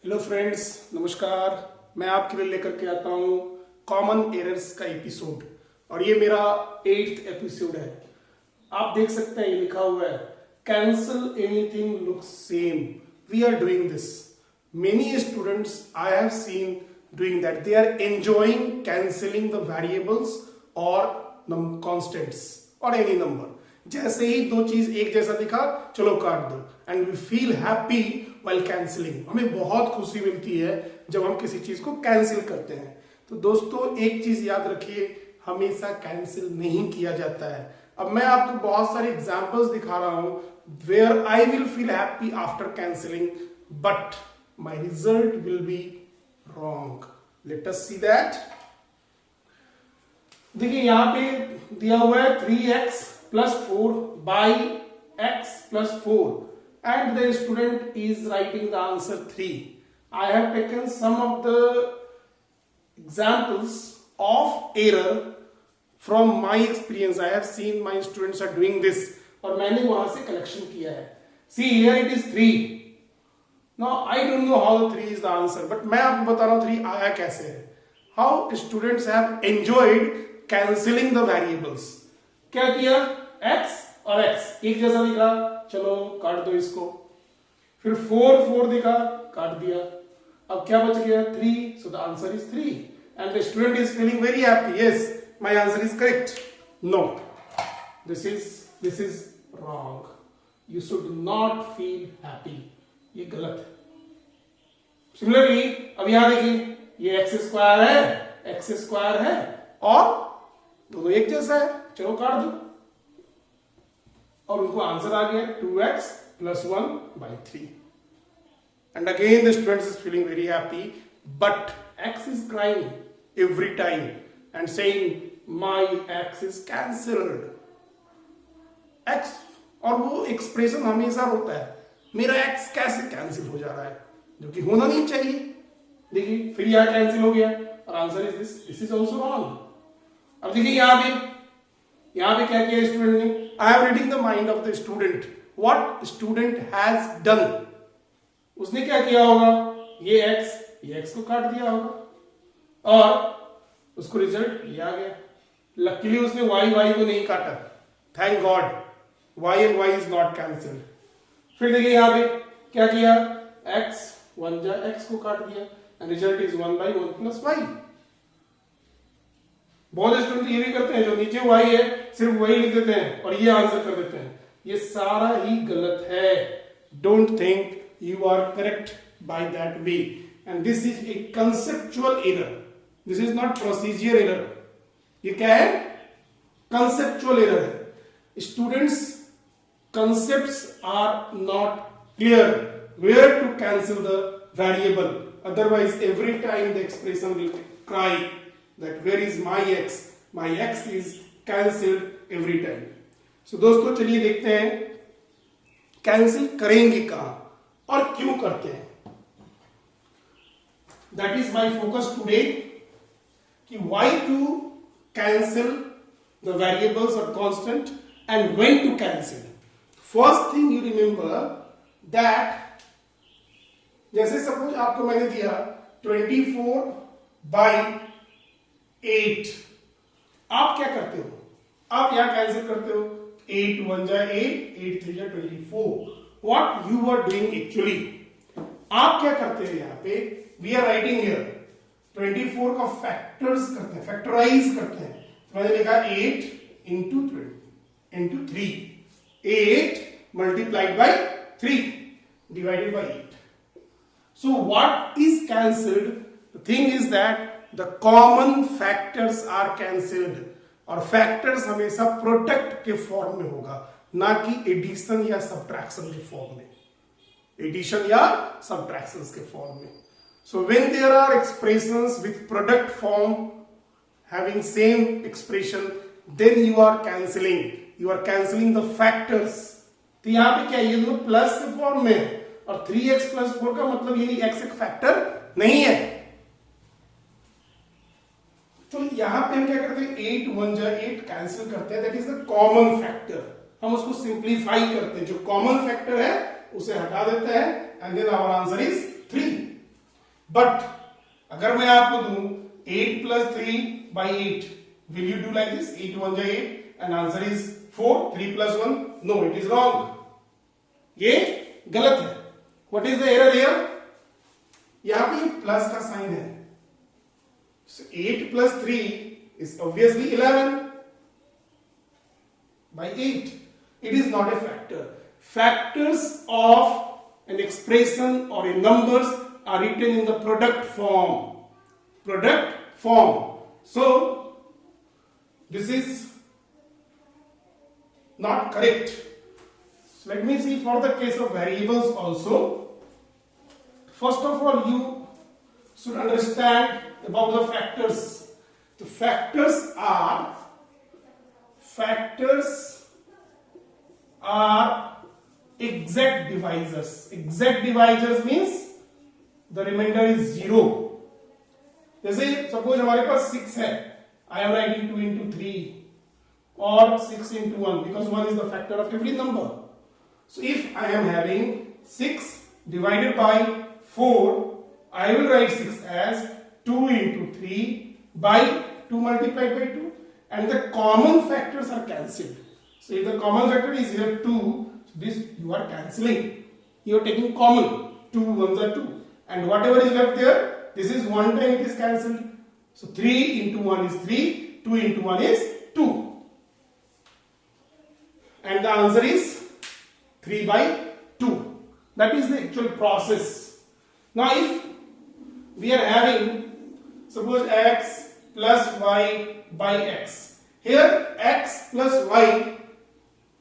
Hello friends, नमस्कार। मैं आपके लिए लेकर के आता हूँ कॉमन एरर्स का एपिसोड और ये मेरा 8th एपिसोड है। आप देख सकते हैं ये लिखा हुआ है cancel anything looks same, we are doing this. Many students I have seen doing that, they are enjoying cancelling the variables और कॉन्स्टेंट्स और एनी नंबर। जैसे ही दो चीज एक जैसा दिखा, चलो काट दो, and we feel happy while cancelling. हमें बहुत खुशी मिलती है जब हम किसी चीज को कैंसिल करते हैं। तो दोस्तों एक चीज याद रखिए, हमेशा कैंसिल नहीं किया जाता है। अब मैं आपको बहुत सारे एग्जांपल्स दिखा रहा हूं where I will feel happy after cancelling but my result will be wrong. Let us see that. देखिए यहां पे दिया हुआ है 3x plus 4 by x plus 4 and the student is writing the answer 3. I have taken some of the examples of error from my experience. I have seen my students are doing this और मैंने वहां से collection किया है। See here it is 3. Now I don't know how 3 is the answer, but मैं आपको बता रहा हूं 3 आया कैसे है। How students have enjoyed cancelling the variables. क्या किया, x और x एक जैसा दिखा, चलो काट दो इसको। फिर 4 दिखा, काट दिया। अब क्या बच गया 3, so the answer is 3 and the student is feeling very happy. Yes, my answer is correct. No, this is wrong. You should not feel happy. ये गलत है। सिमिलरली अब यहां देखिए ये x स्क्वायर है और दोनों एक जैसा है, चलो काट दो और उनको आंसर आ गया 2x plus 1 by 3 and again the student is feeling very happy but x is crying every time and saying my x is cancelled. x और वो एक्सप्रेशन हमेशा होता है, मेरा x कैसे कैंसिल हो जा रहा है, जो कि होना नहीं चाहिए। देखिए फिर यहां कैंसिल हो गया और answer is this is also wrong. अब देखिए यहां पे क्या किया स्टूडेंट ने, I am reading the mind of the student, what student has done. उसने क्या किया होगा, ये x को काट दिया होगा और उसको रिजल्ट ये आ गया। लकीली उसने y को नहीं काटा, thank God, y and y is not cancelled. फिर देखिए यहां पे क्या किया, x को काट दिया and result is 1 by 1 plus y। बहुत स्टूडेंट ये भी करते हैं, जो नीचे y है सिर्फ वही लिख देते हैं और ये आंसर कर देते हैं। ये सारा ही गलत है। Don't think you are correct by that way and this is a conceptual error, this is not procedure error. ये क्या है, कंसेप्चुअल एरर है। Students concepts are not clear where to cancel the variable, otherwise every time the expression will cry that where is my x is cancelled every time. So दोस्तों चलिए देखते हैं cancel करेंगे कहां और क्यों करते हैं। That is my focus today कि why to cancel the variables or constant and when to cancel. First thing you remember that जैसे सपोज आपको मैंने दिया 24 by 8, आप क्या करते हो, आप यहां कैंसिल करते हो, 8 1 जा 8, 8 3 जा 24। What you are doing actually, आप क्या करते हैं यहां पे, we are writing here 24 का फैक्टर्स करते हैं, फैक्टराइज करते हैं। तो मैंने लिखा 8 into 3, 8 multiplied by 3 divided by 8. So what is cancelled? The thing is that the common factors are cancelled और factors हमेशा प्रोडक्ट के फॉर्म में होगा, ना कि एडिशन या सब्ट्रैक्शन के फॉर्म में, एडिशन या सब्ट्रैक्शंस के फॉर्म में। So when there are expressions with product form having same expression, then you are cancelling the factors। तो यहां पे क्या, ये दोनों प्लस के फॉर्म में है और 3x plus 4 का मतलब ये x एक फैक्टर नहीं है। तो यहां पे हम क्या करते हैं, 8 1 जा 8 कैंसिल करते हैं, that is the common factor. हम उसको सिंप्लीफाई करते हैं, जो कॉमन फैक्टर है उसे हटा देते हैं and then our answer is 3। But अगर मैं आपको दूं 8 plus 3 by 8, will you do like this? 8 1 जा 8 and answer is 4. 3 plus 1, no, it is wrong. ये गलत है. What is the error here? यहां पे प्लस का साइन है. So 8 plus 3 is obviously 11 by 8. It is not a factor. Factors of an expression or a numbers are written in the product form. Product form. So this is not correct. So let me see for the case of variables also. First of all, you should understand about the factors. The factors are exact divisors. Exact divisors means the remainder is 0. जैसे suppose हमारे पास 6 है, I am writing 2 into 3 or 6 into 1 because 1 is the factor of every number. So if I am having 6 divided by 4, I will write 6 as 2 into 3 by 2 multiplied by 2, and the common factors are cancelled. So if the common factor is here 2, so this you are cancelling. You are taking common. 2 ones are 2, and whatever is left there, this is 1 time it is cancelled. So 3 into 1 is 3, 2 into 1 is 2, and the answer is 3 by 2. That is the actual process. Now if we are having suppose x plus y by x, here x plus y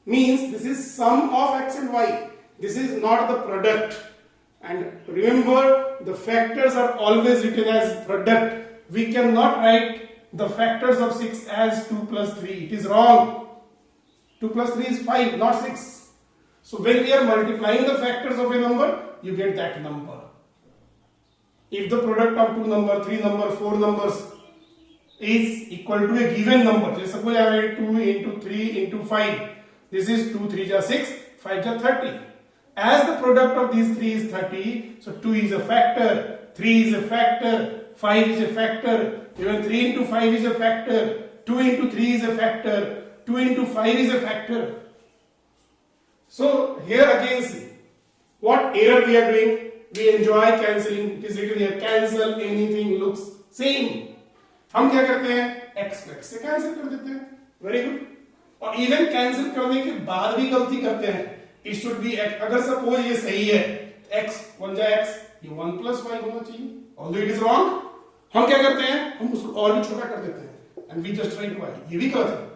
means this is sum of x and y. This is not the product. And remember, the factors are always written as product. We cannot write the factors of 6 as 2 plus 3. It is wrong. 2 plus 3 is 5, not 6. So when we are multiplying the factors of a number, you get that number. If the product of 2 number, 3 number, 4 numbers is equal to a given number, just suppose I write 2 into 3 into 5. This is 2 3 ja 6, 5 ja 30. As the product of these 3 is 30, so 2 is a factor, 3 is a factor, 5 is a factor, even 3 into 5 is a factor, 2 into 3 is a factor, 2 into 5 is a factor. So here again see, what error we are doing? We enjoy cancelling. It is written here, cancel anything looks same. हम क्या करते हैं? x को x से cancel कर देते हैं. Very good. और इवन कैंसिल करने के बाद भी गलती करते हैं. It should be x. अगर सपोज ये सही है, x 1 जा x, ये 1 plus y होना चाहिए. Although it is wrong, हम क्या करते हैं? हम उसको और भी छोटा कर देते हैं. And we just write y. ये भी गलत है.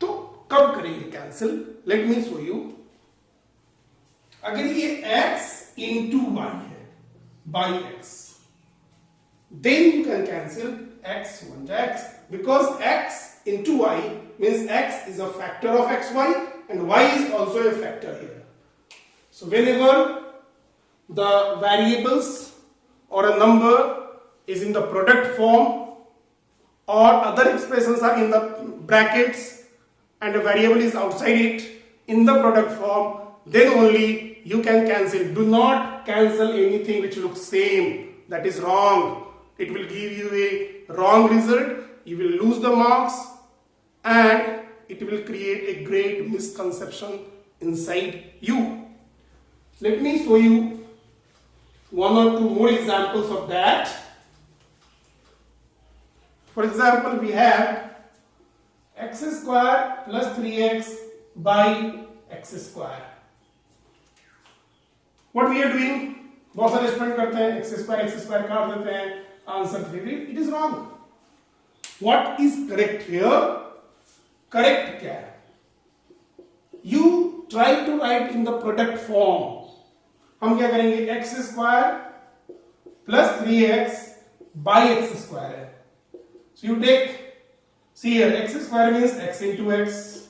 तो कब करेंगे cancel? Let me show you. अगर ये x into y है by x, then you can cancel x 1 ja x, because x into y means x is a factor of xy and y is also a factor here. So whenever the variables or a number is in the product form or other expressions are in the brackets and a variable is outside it in the product form, then only you can cancel. Do not cancel anything which looks same. That is wrong. It will give you a wrong result. You will lose the marks and it will create a great misconception inside you. Let me show you one or two more examples of that. For example, we have x square plus 3x by x square. What we are doing? बहुत सारे student करते हैं x square काट देते हैं, answer 3. It is wrong. What is correct here? Correct क्या है? You try to write in the product form. हम क्या करेंगे? x square plus 3x by x square है. So you take, see here, x square means x into x,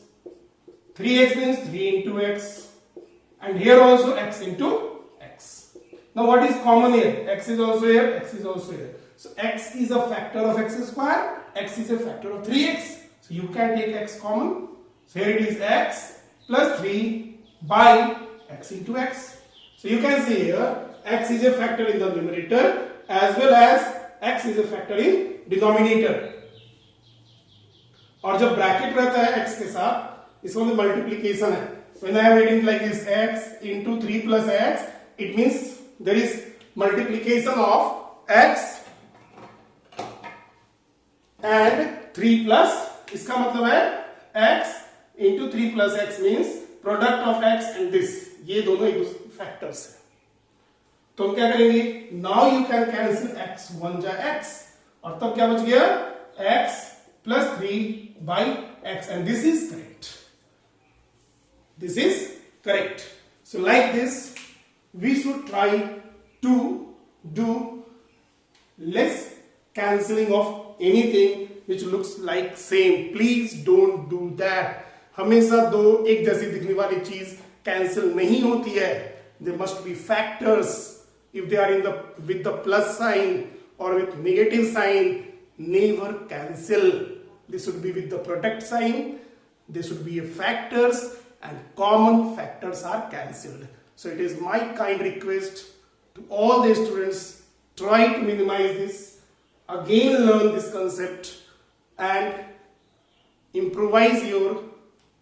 3x means 3 into x, and here also x into x. Now what is common here? X is also here, x is also here. So x is a factor of x square, x is a factor of 3x. So you can take x common. So here it is x plus 3 by x into x. So you can see here x is a factor in the numerator as well as x is a factor in denominator. और जब bracket रहता है x के साथ, इसका मतलब multiplication है. When I am reading like this x into 3 plus x, it means there is multiplication of x and 3 plus. इसका मतलब है x into 3 plus x means product of x and this. ये दोनों एक फैक्टर्स है. तो हम क्या करेंगे? Now you can cancel x 1 जा x और तब क्या बच गया? x plus 3 by x and this is correct. This is correct. So like this we should try to do less cancelling of anything which looks like same. Please don't do that. हमेशा दो एक जैसी दिखने वाली चीज cancel नहीं होती है. There must be factors. If they are in the with the plus sign or with negative sign, never cancel. They should be with the product sign. They should be factors and common factors are cancelled. So it is my kind request to all the students, try to minimize this, again learn this concept and improvise your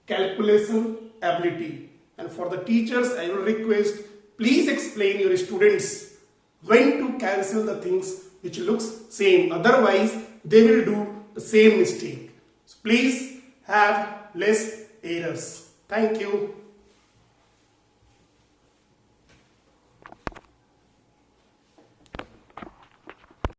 calculation ability. And for the teachers, I will request, please explain your students when to cancel the things which looks same. Otherwise, they will do the same mistake. So please have less errors. Thank you.